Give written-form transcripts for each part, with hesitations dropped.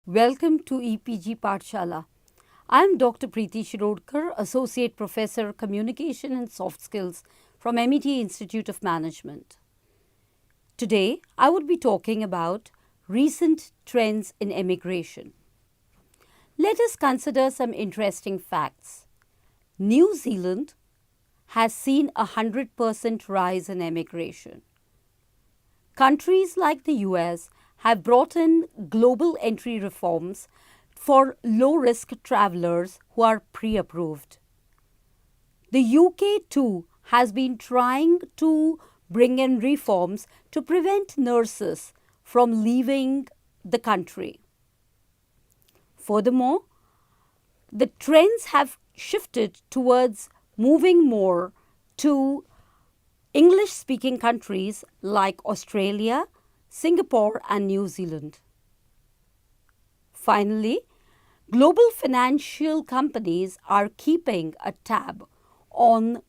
Welcome to EPG Pathshala. I am Dr. Preeti Shirodkar, Associate Professor, Communication and Soft Skills from MET Institute of Management. Today, I would be talking about recent trends in emigration. Let us consider some interesting facts. New Zealand has seen a 100% rise in emigration. Countries like the US have brought in global entry reforms for low-risk travelers who are pre-approved. The UK too has been trying to bring in reforms to prevent nurses from leaving the country. Furthermore, the trends have shifted towards moving more to English-speaking countries like Australia, Singapore and New Zealand. Finally, global financial companies are keeping a tab on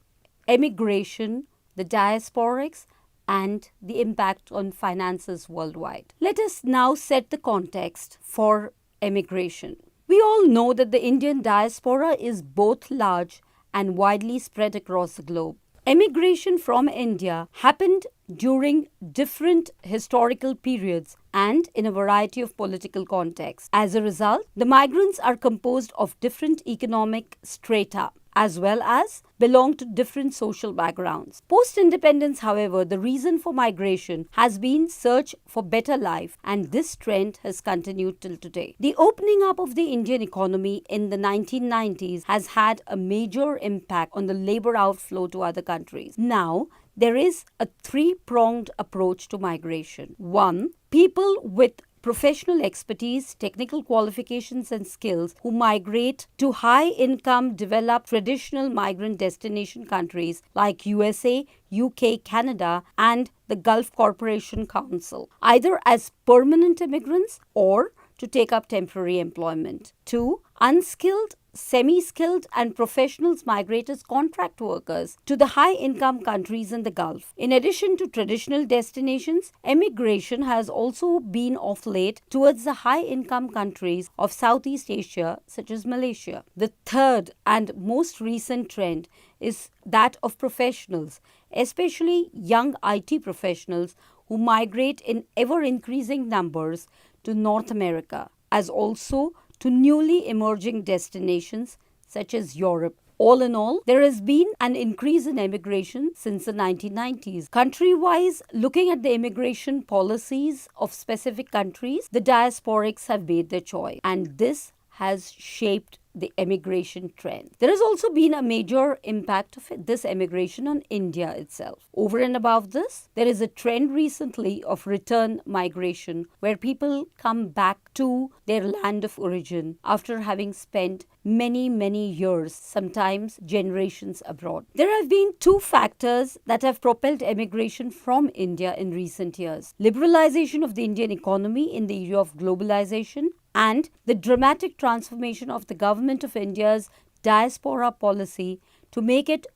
emigration, the diasporics, and the impact on finances worldwide. Let us now set the context for emigration. We all know that the Indian diaspora is both large and widely spread across the globe. Emigration from India happened during different historical periods and in a variety of political contexts. As a result, the migrants are composed of different economic strata as well as belong to different social backgrounds. Post-independence, however, the reason for migration has been search for better life, and this trend has continued till today. The opening up of the Indian economy in the 1990s has had a major impact on the labor outflow to other countries. Now, there is a three-pronged approach to migration. One, people with professional expertise, technical qualifications and skills who migrate to high-income, developed traditional migrant destination countries like USA, UK, Canada and the Gulf Cooperation Council, either as permanent immigrants or to take up temporary employment. Two, unskilled, semi-skilled and professionals migrate as contract workers to the high-income countries in the Gulf. In addition to traditional destinations, emigration has also been of late towards the high-income countries of Southeast Asia, such as Malaysia. The third and most recent trend is that of professionals, especially young IT professionals who migrate in ever-increasing numbers to North America, as also to newly emerging destinations such as Europe. All in all, there has been an increase in emigration since the 1990s. Country-wise, looking at the immigration policies of specific countries, the diasporics have made their choice, and this has shaped the emigration trend. There has also been a major impact of this emigration on India itself. Over and above this, there is a trend recently of return migration where people come back to their land of origin after having spent many years, sometimes generations abroad. There have been two factors that have propelled emigration from India in recent years: liberalization of the Indian economy in the era of globalization and the dramatic transformation of the government of India's diaspora policy to make it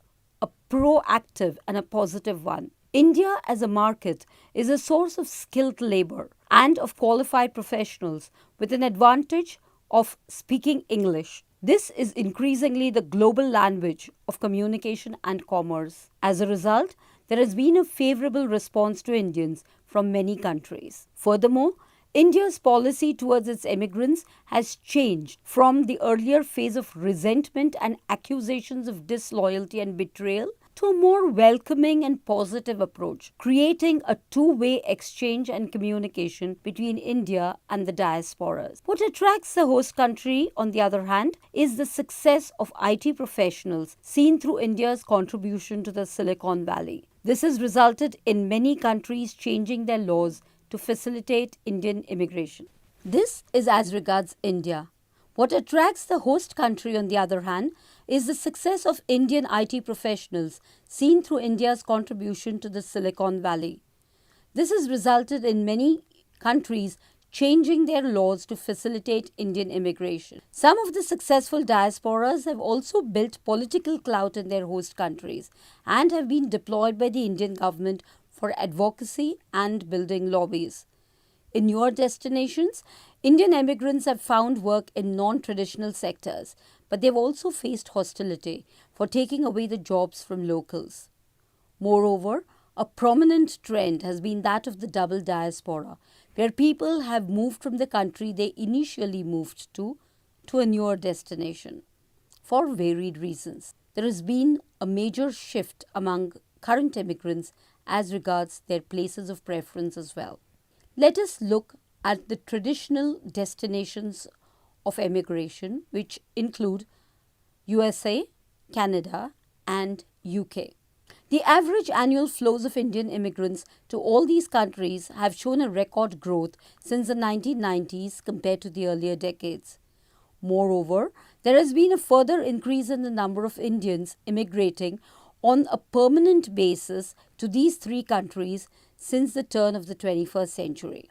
a proactive and a positive one. India as a market is a source of skilled labor and of qualified professionals with an advantage of speaking English. This is increasingly the global language of communication and commerce. As a result, there has been a favorable response to Indians from many countries. Furthermore, India's policy towards its immigrants has changed from the earlier phase of resentment and accusations of disloyalty and betrayal to a more welcoming and positive approach, creating a two-way exchange and communication between India and the diasporas. What attracts the host country, on the other hand, is the success of IT professionals seen through India's contribution to the Silicon Valley. This has resulted in many countries changing their laws to facilitate Indian immigration. This is as regards India. What attracts the host country, on the other hand, is the success of Indian IT professionals seen through India's contribution to the Silicon Valley. This has resulted in many countries changing their laws to facilitate Indian immigration. Some of the successful diasporas have also built political clout in their host countries and have been deployed by the Indian government for advocacy and building lobbies. In newer destinations, Indian immigrants have found work in non traditional sectors, but they've also faced hostility for taking away the jobs from locals. Moreover, a prominent trend has been that of the double diaspora, where people have moved from the country they initially moved to a newer destination for varied reasons. There has been a major shift among current immigrants as regards their places of preference as well. Let us look at the traditional destinations of emigration, which include USA, Canada, and UK. The average annual flows of Indian immigrants to all these countries have shown a record growth since the 1990s compared to the earlier decades. Moreover, there has been a further increase in the number of Indians immigrating on a permanent basis to these three countries since the turn of the 21st century.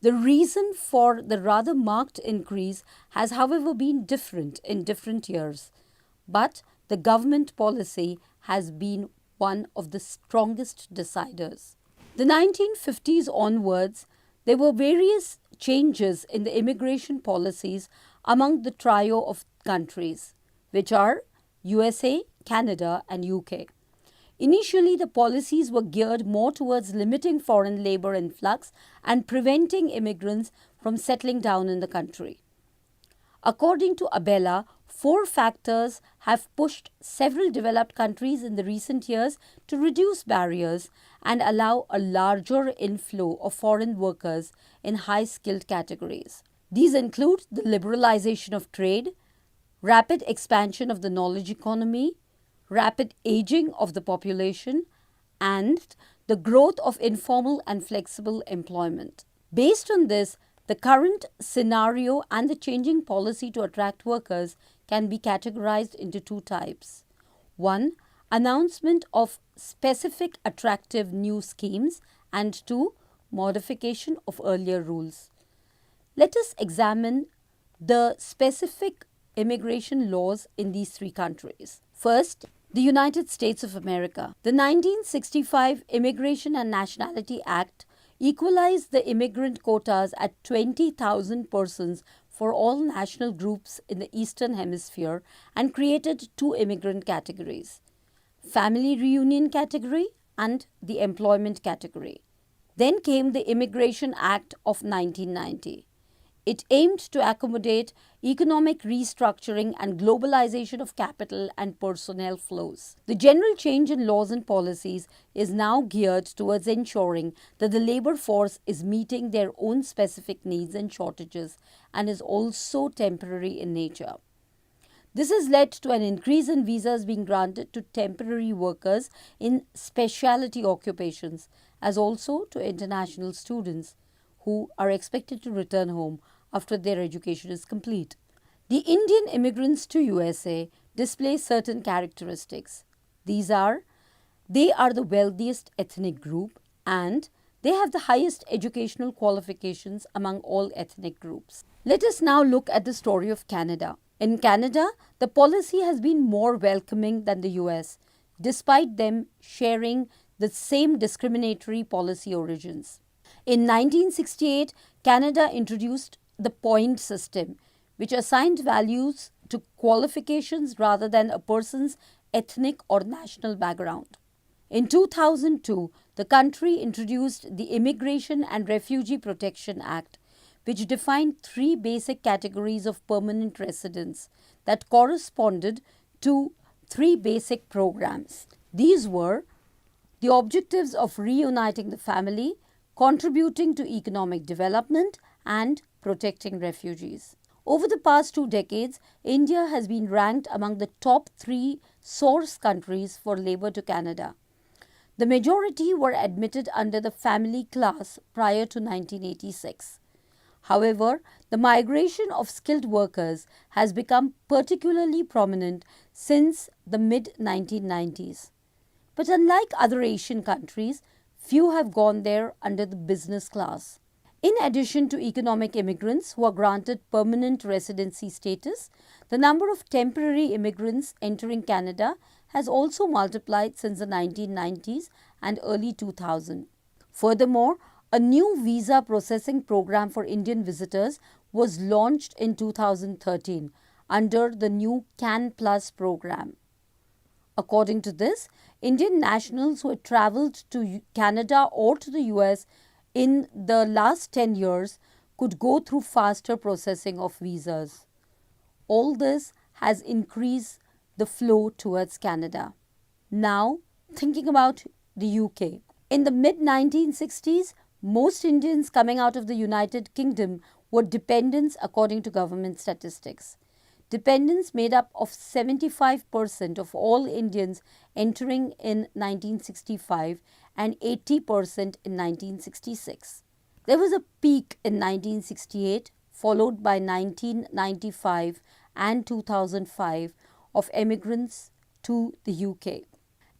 The reason for the rather marked increase has, however, been different in different years, but the government policy has been one of the strongest deciders. The 1950s onwards, there were various changes in the immigration policies among the trio of countries, which are USA, Canada, and UK. Initially, the policies were geared more towards limiting foreign labor influx and preventing immigrants from settling down in the country. According to Abella, 4 factors have pushed several developed countries in the recent years to reduce barriers and allow a larger inflow of foreign workers in high-skilled categories. These include the liberalization of trade, rapid expansion of the knowledge economy, rapid aging of the population, and the growth of informal and flexible employment. Based on this, the current scenario and the changing policy to attract workers can be categorized into 2 types. 1. Announcement of specific attractive new schemes, and 2. Modification of earlier rules. Let us examine the specific immigration laws in these 3 countries. First, the United States of America. The 1965 Immigration and Nationality Act equalized the immigrant quotas at 20,000 persons for all national groups in the Eastern Hemisphere and created 2 immigrant categories: family reunion category and the employment category. Then came the Immigration Act of 1990. It aimed to accommodate economic restructuring and globalization of capital and personnel flows. The general change in laws and policies is now geared towards ensuring that the labor force is meeting their own specific needs and shortages and is also temporary in nature. This has led to an increase in visas being granted to temporary workers in specialty occupations, as also to international students who are expected to return home after their education is complete. The Indian immigrants to USA display certain characteristics. These are, they are the wealthiest ethnic group and they have the highest educational qualifications among all ethnic groups. Let us now look at the story of Canada. In Canada, the policy has been more welcoming than the US, despite them sharing the same discriminatory policy origins. In 1968, Canada introduced the point system, which assigned values to qualifications rather than a person's ethnic or national background. In 2002, the country introduced the Immigration and Refugee Protection Act, which defined 3 basic categories of permanent residents that corresponded to 3 basic programs. These were the objectives of reuniting the family, contributing to economic development, and protecting refugees. Over the past 2 decades, India has been ranked among the top 3 source countries for labor to Canada. The majority were admitted under the family class prior to 1986. However, the migration of skilled workers has become particularly prominent since the mid-1990s. But unlike other Asian countries, few have gone there under the business class. In addition to economic immigrants who are granted permanent residency status, the number of temporary immigrants entering Canada has also multiplied since the 1990s and early 2000s. Furthermore, A new visa processing program for Indian visitors was launched in 2013 under the new CAN Plus program. According to this, Indian nationals who had travelled to Canada or to the US in the last 10 years could go through faster processing of visas. All this has increased the flow towards Canada. Now, thinking about the UK. In the mid 1960s, most Indians coming out of the United Kingdom were dependents according to government statistics. Dependents made up of 75% of all Indians entering in 1965 and 80% in 1966. There was a peak in 1968, followed by 1995 and 2005 of emigrants to the UK.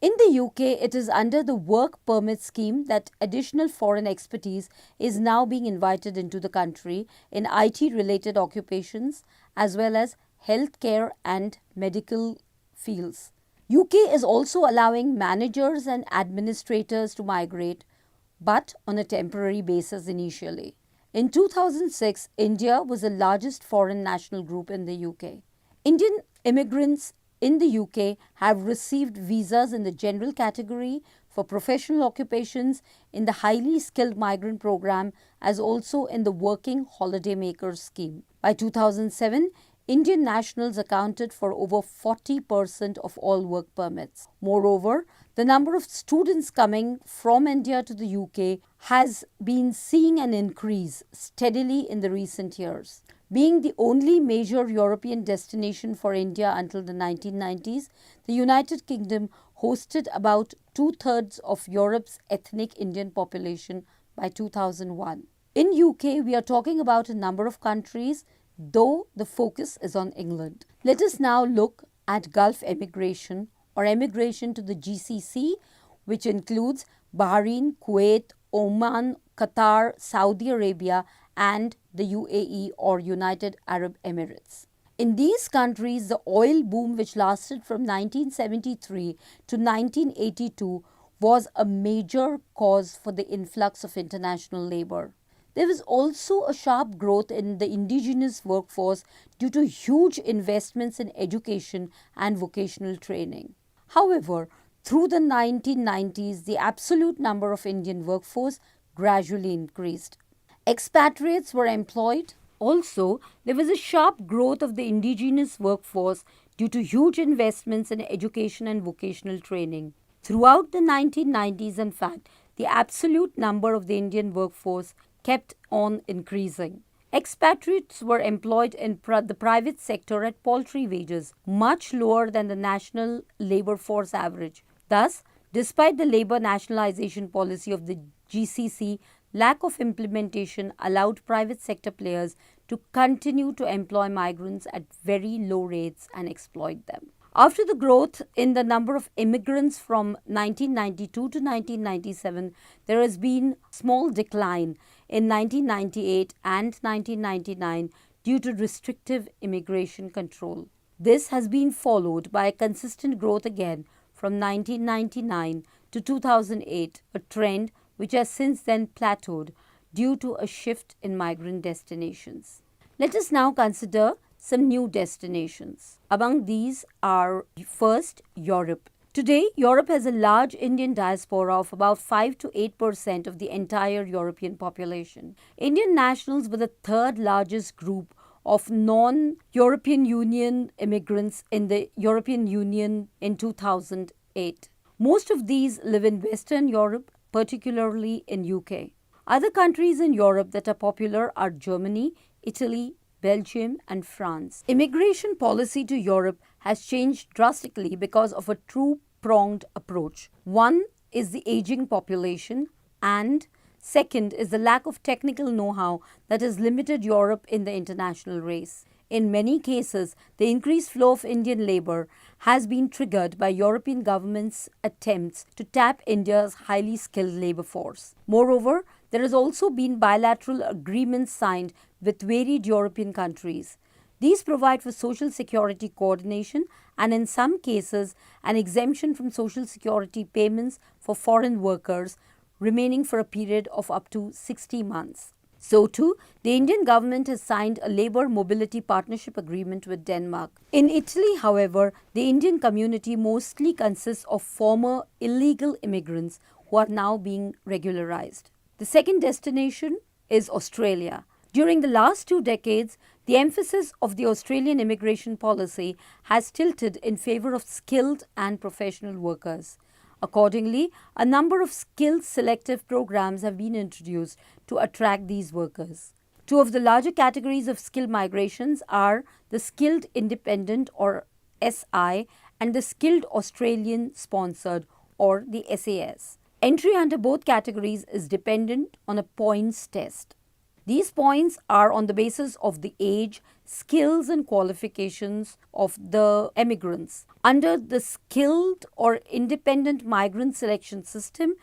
In the UK, it is under the work permit scheme that additional foreign expertise is now being invited into the country in IT-related occupations as well as healthcare and medical fields. UK is also allowing managers and administrators to migrate, but on a temporary basis initially. In 2006, India was the largest foreign national group in the UK. Indian immigrants in the UK have received visas in the general category for professional occupations in the highly skilled migrant program as also in the working holiday makers scheme. By 2007, Indian nationals accounted for over 40% of all work permits. Moreover, the number of students coming from India to the UK has been seeing an increase steadily in the recent years. Being the only major European destination for India until the 1990s, the United Kingdom hosted about two-thirds of Europe's ethnic Indian population by 2001. In UK, we are talking about a number of countries, though the focus is on England. Let us now look at Gulf emigration or emigration to the GCC, which includes Bahrain, Kuwait, Oman, Qatar, Saudi Arabia, and the UAE or United Arab Emirates. In these countries, the oil boom which lasted from 1973 to 1982 was a major cause for the influx of international labor. There was also a sharp growth in the indigenous workforce due to huge investments in education and vocational training. However, through the 1990s, the absolute number of Indian workforce gradually increased. Expatriates were employed. Also, there was a sharp growth of the indigenous workforce due to huge investments in education and vocational training. Throughout the 1990s, in fact, the absolute number of the Indian workforce kept on increasing. Expatriates were employed in the private sector at paltry wages, much lower than the national labor force average. Thus, despite the labor nationalization policy of the GCC, lack of implementation allowed private sector players to continue to employ migrants at very low rates and exploit them. After the growth in the number of immigrants from 1992 to 1997, there has been small decline in 1998 and 1999 due to restrictive immigration control. This has been followed by a consistent growth again from 1999 to 2008, a trend which has since then plateaued due to a shift in migrant destinations. Let us now consider some new destinations. Among these are first, Europe. Today, Europe has a large Indian diaspora of about 5 to 8% of the entire European population. Indian nationals were the third largest group of non-European Union immigrants in the European Union in 2008. Most of these live in Western Europe, particularly in UK. Other countries in Europe that are popular are Germany, Italy, Belgium, and France. Immigration policy to Europe has changed drastically because of a two-pronged approach. One is the aging population, and second is the lack of technical know-how that has limited Europe in the international race. In many cases, the increased flow of Indian labor has been triggered by European governments' attempts to tap India's highly skilled labor force. Moreover, there has also been bilateral agreements signed with varied European countries. These provide for social security coordination and in some cases an exemption from social security payments for foreign workers, remaining for a period of up to 60 months. So too, the Indian government has signed a labour mobility partnership agreement with Denmark. In Italy, however, the Indian community mostly consists of former illegal immigrants who are now being regularized. The second destination is Australia. During the last 2 decades, the emphasis of the Australian immigration policy has tilted in favour of skilled and professional workers. Accordingly, a number of skills selective programs have been introduced to attract these workers. Two of the larger categories of skill migrations are the Skilled Independent or SI and the Skilled Australian Sponsored or the SAS. Entry under both categories is dependent on a points test. These points are on the basis of the age, skills and qualifications of the emigrants. Under the Skilled or Independent Migrant Selection System,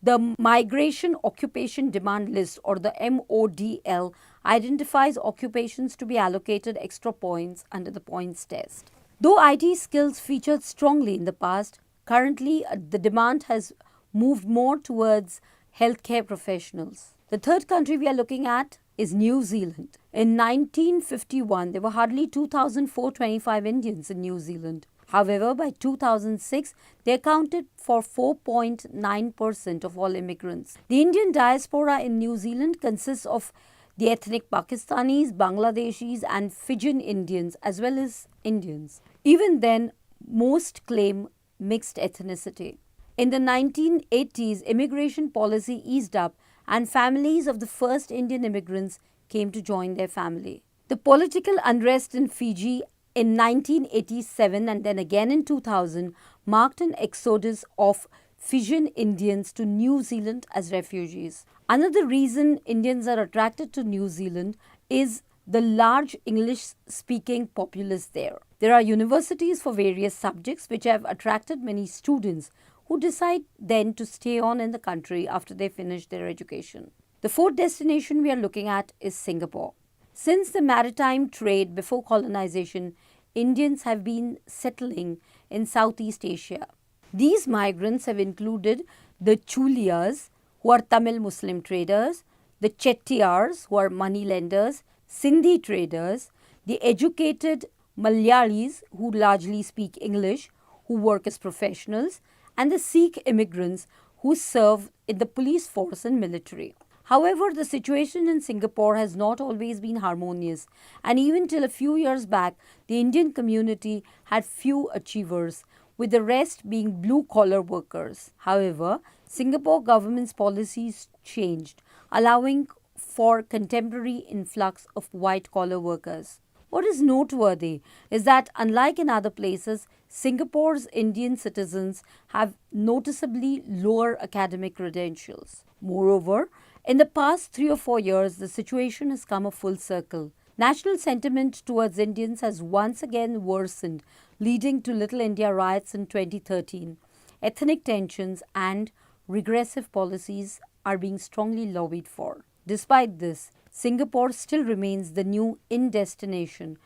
the Migration Occupation Demand List or the MODL identifies occupations to be allocated extra points under the points test. Though IT skills featured strongly in the past, currently the demand has moved more towards healthcare professionals. The third country we are looking at is New Zealand. In 1951, there were hardly 2,425 Indians in New Zealand. However, by 2006, they accounted for 4.9% of all immigrants. The Indian diaspora in New Zealand consists of the ethnic Pakistanis, Bangladeshis and Fijian Indians as well as Indians. Even then, most claim mixed ethnicity. In the 1980s, immigration policy eased up and families of the first Indian immigrants came to join their family. The political unrest in Fiji in 1987 and then again in 2000 marked an exodus of Fijian Indians to New Zealand as refugees. Another reason Indians are attracted to New Zealand is the large English-speaking populace there. There are universities for various subjects which have attracted many students who decide then to stay on in the country after they finish their education. The fourth destination we are looking at is Singapore. Since the maritime trade before colonization, Indians have been settling in Southeast Asia. These migrants have included the Chuliyas, who are Tamil Muslim traders, the Chettiars, who are money lenders, Sindhi traders, the educated Malayalis, who largely speak English, who work as professionals, and the Sikh immigrants who serve in the police force and military. However, the situation in Singapore has not always been harmonious, and even till a few years back, the Indian community had few achievers, with the rest being blue-collar workers. However, Singapore government's policies changed, allowing for contemporary influx of white-collar workers. What is noteworthy is that unlike in other places, Singapore's Indian citizens have noticeably lower academic credentials. Moreover, in the past 3 or 4 years, the situation has come a full circle. National sentiment towards Indians has once again worsened, leading to Little India riots in 2013. Ethnic tensions and regressive policies are being strongly lobbied for. Despite this, Singapore still remains the new in destination,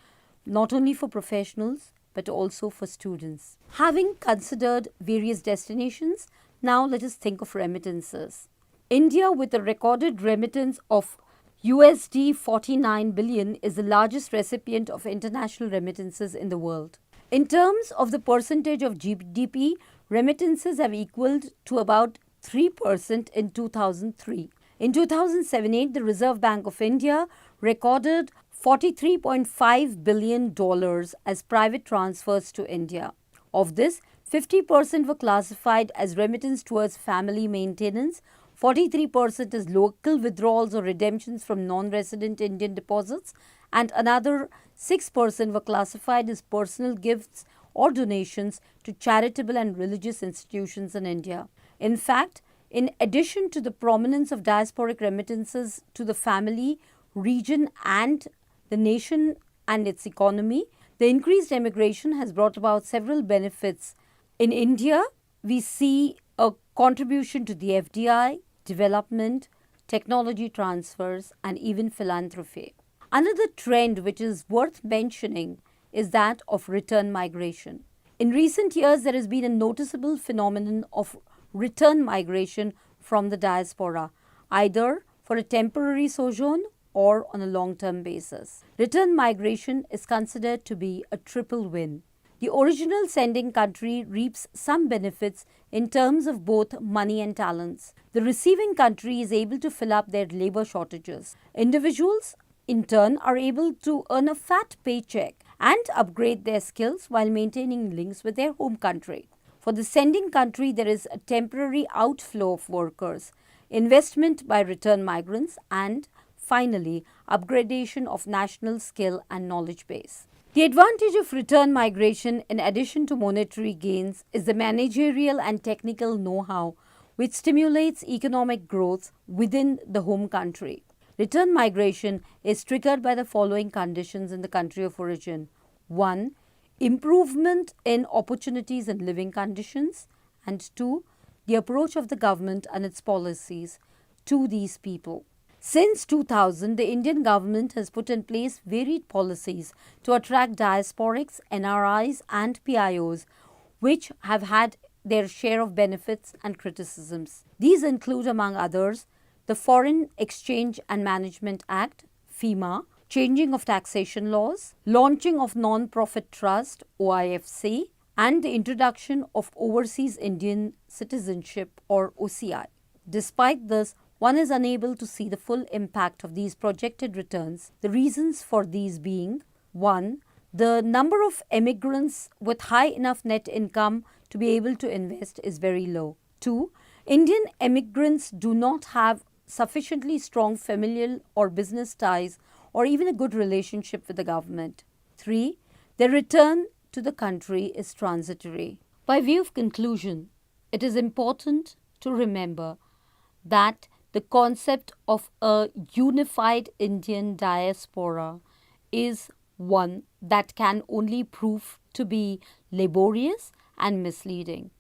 not only for professionals but also for students. Having considered various destinations, now let us think of remittances. India, with a recorded remittance of USD 49 billion, is the largest recipient of international remittances in the world. In terms of the percentage of GDP, remittances have equaled to about 3% in 2003. In 2007-8, the Reserve Bank of India recorded $43.5 billion as private transfers to India. Of this, 50% were classified as remittance towards family maintenance, 43% as local withdrawals or redemptions from non-resident Indian deposits, and another 6% were classified as personal gifts or donations to charitable and religious institutions in India. In fact, in addition to the prominence of diasporic remittances to the family, region and the nation and its economy, the increased emigration has brought about several benefits. In India, we see a contribution to the FDI, development, technology transfers, and even philanthropy. Another trend which is worth mentioning is that of return migration. In recent years, there has been a noticeable phenomenon of return migration from the diaspora, either for a temporary sojourn or on a long term basis. Return migration is considered to be a triple win. The original sending country reaps some benefits in terms of both money and talents. The receiving country is able to fill up their labor shortages. Individuals, in turn, are able to earn a fat paycheck and upgrade their skills while maintaining links with their home country. For the sending country, there is a temporary outflow of workers, investment by return migrants, and finally, upgradation of national skill and knowledge base. The advantage of return migration, in addition to monetary gains, is the managerial and technical know how which stimulates economic growth within the home country. Return migration is triggered by the following conditions in the country of origin. 1. Improvement in opportunities and living conditions. And 2. The approach of the government and its policies to these people. Since 2000, the Indian government has put in place varied policies to attract diasporics, NRIs, and PIOs, which have had their share of benefits and criticisms. These include, among others, the Foreign Exchange and Management Act, FEMA, changing of taxation laws, launching of non-profit trust, OIFC, and the introduction of overseas Indian citizenship, or OCI. Despite this, one is unable to see the full impact of these projected returns, the reasons for these being: 1. The number of emigrants with high enough net income to be able to invest is very low. 2. Indian emigrants do not have sufficiently strong familial or business ties or even a good relationship with the government. 3. Their return to the country is transitory. By way of conclusion, it is important to remember that the concept of a unified Indian diaspora is one that can only prove to be laborious and misleading.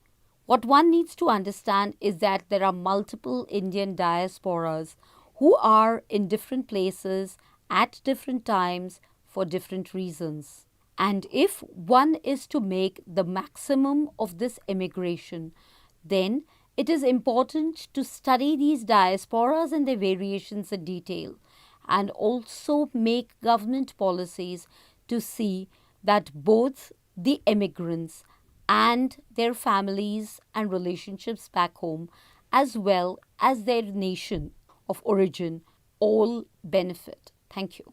What one needs to understand is that there are multiple Indian diasporas who are in different places at different times for different reasons. And if one is to make the maximum of this immigration, then it is important to study these diasporas and their variations in detail, and also make government policies to see that both the immigrants and their families and relationships back home, as well as their nation of origin, all benefit. Thank you.